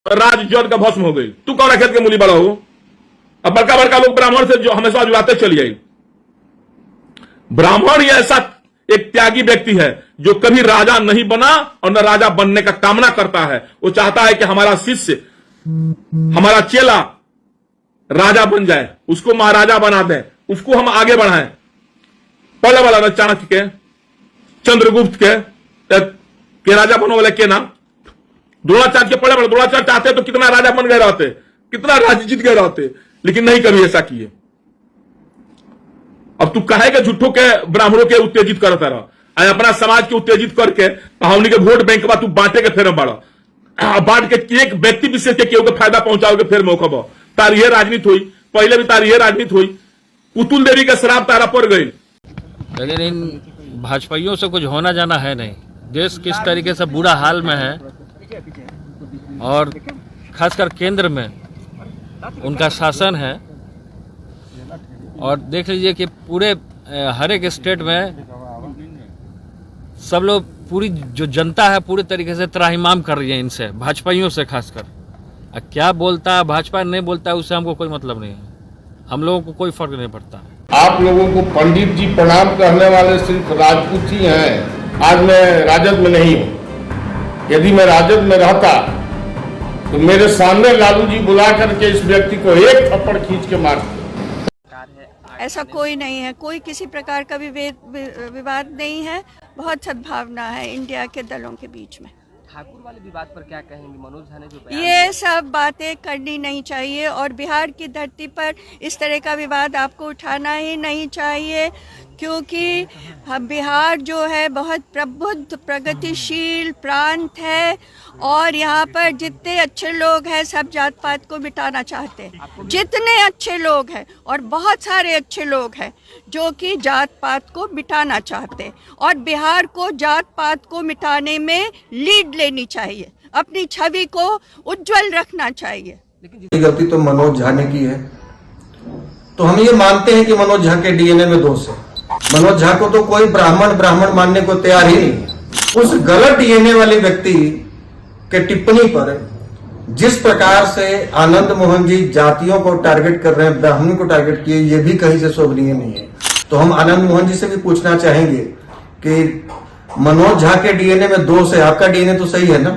राज जड़ का भस्म हो गई। तू कौन खेत के मूली बड़ा हो? अब बड़का बड़का लोग ब्राह्मण से जो हमेशा जुड़ाते चली आई। ब्राह्मण ही ऐसा एक त्यागी व्यक्ति है जो कभी राजा नहीं बना और न राजा बनने का कामना करता है। वो चाहता है कि हमारा शिष्य, हमारा चेला राजा बन जाए, उसको महाराजा बना दें, उसको हम आगे बढ़ाएं। पहले वाला ना चाणक्य के, चंद्रगुप्त के राजा बनो वाले के नाम द्रोणाचार्य के पहले वाले। द्रोणाचार्य चाहते तो कितना राजा बन गए रहते, कितना राज्य जीत गए रहते, लेकिन नहीं कभी ऐसा किए। अब तू कहे के झूठों के ब्राह्मणों के उत्तेजित करता रहा, अपना समाज के उत्तेजित करके हमनी के वोट बैंक तू बांटे के फेर बड़ा, बांट के एक व्यक्ति विशेष के केहू के फायदा पहुंचाओगे फिर मौका बा। तारी यह राजनीति हुई, पहले भी तारी यह राजनीति हुई। पुतुल देवी का शराब तारा पड़ गई। लेकिन इन भाजपाइयों से कुछ होना जाना है नहीं। देश किस तरीके से बुरा हाल में है और खासकर केंद्र में उनका शासन है। और देख लीजिए कि पूरे हर एक स्टेट में सब लोग, पूरी जो जनता है पूरी तरीके से त्राहिमाम कर रही है इनसे, भाजपाइयों से खासकर। क्या बोलता है भाजपा नहीं बोलता है उससे हमको कोई मतलब नहीं है, हम लोगों को कोई फर्क नहीं पड़ता। आप लोगों को पंडित जी प्रणाम करने वाले सिर्फ राजपूत ही हैं। आज मैं राजद में नहीं हूं। यदि मैं राजद में रहता तो मेरे सामने लालू जी बुला करके इस व्यक्ति को एक थप्पड़ खींच के मारते। ऐसा कोई नहीं है, कोई किसी प्रकार का विवाद नहीं है। बहुत सद्भावना है इंडिया के दलों के बीच में। ठाकुर वाले विवाद पर क्या कहेंगे? मनोज झा ने जो ये सब बातें करनी नहीं चाहिए और बिहार की धरती पर इस तरह का विवाद आपको उठाना ही नहीं चाहिए, क्योंकि बिहार जो है बहुत प्रबुद्ध प्रगतिशील प्रांत है और यहाँ पर जितने अच्छे लोग हैं सब जात पात को मिटाना चाहते हैं। जितने अच्छे लोग हैं और बहुत सारे अच्छे लोग हैं जो कि जात पात को मिटाना चाहते हैं और बिहार को जात पात को मिटाने में लीड लेनी चाहिए, अपनी छवि को उज्जवल रखना चाहिए। गलती तो मनोज झा ने की है, तो हम ये मानते हैं कि मनोज झा के डीएनए में दोष है। मनोज झा को तो कोई ब्राह्मण मानने को तैयार ही नहीं। उस गलत डीएनए वाले व्यक्ति के टिप्पणी पर जिस प्रकार से आनंद मोहन जी जातियों को टारगेट कर रहे हैं, ब्राह्मणों को टारगेट किए, ये भी कहीं से शोभनीय नहीं है। तो हम आनंद मोहन जी से भी पूछना चाहेंगे कि मनोज झा के डीएनए में दोष है, आपका डीएनए तो सही है ना?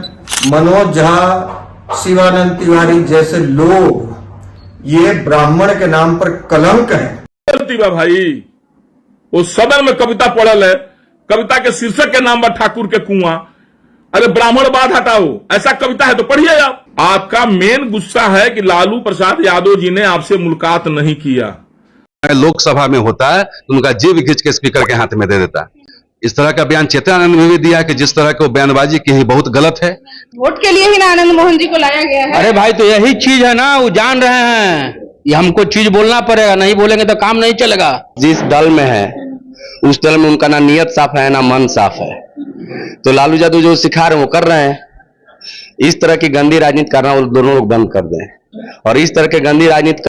मनोज झा, शिवानंद तिवारी जैसे लोग ये ब्राह्मण के नाम पर कलंक है। भाई वो सदन में कविता पढ़ल है, कविता के शीर्षक के नाम पर ठाकुर के कुआं। अरे ब्राह्मणवाद हटाओ, ऐसा कविता है तो पढ़िए आप। आपका मेन गुस्सा है कि लालू प्रसाद यादव जी ने आपसे मुलाकात नहीं किया। लोकसभा में होता है तो उनका जीव खींच के स्पीकर के हाथ में दे देता है। इस तरह का बयान चेतनानंद में भी दिया कि जिस तरह की बयानबाजी की है बहुत गलत है। वोट के लिए ही ना आनंद मोहन जी को लाया गया है। अरे भाई तो यही चीज है ना, वो जान रहे हैं, ये हमको चीज बोलना पड़ेगा, नहीं बोलेंगे तो काम नहीं चलेगा। जिस दल में है उस दल में उनका ना नियत साफ है ना मन साफ है। तो लालू यादव जो सिखा रहे हैं वो कर रहे हैं। इस तरह की गंदी राजनीति करना वो दोनों लोग बंद कर दें और इस तरह के गंदी राजनीति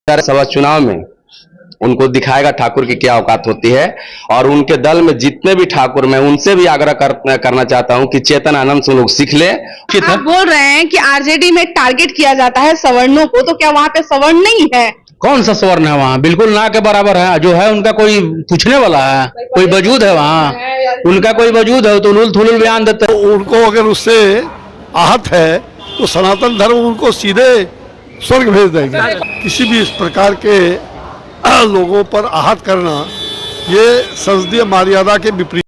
सभा चुनाव में उनको दिखाएगा ठाकुर की क्या औकात होती है। और उनके दल में जितने भी ठाकुर, मैं उनसे भी आग्रह करना चाहता हूं कि चेतन आनंद से लोग सीख ले। आप बोल रहे हैं कि आरजेडी में टारगेट किया जाता है सवर्णों को, तो क्या वहां पे सवर्ण नहीं है? कौन सा स्वर्ण है वहाँ? बिल्कुल ना के बराबर है। जो है उनका कोई पूछने वाला है? कोई वजूद है वहाँ? उनका कोई वजूद है तो उलूल थुलूल बयान देते। उनको अगर उससे आहत है तो सनातन धर्म उनको सीधे स्वर्ग भेज देंगे। किसी भी इस प्रकार के लोगों पर आहत करना ये संसदीय मर्यादा के विपरीत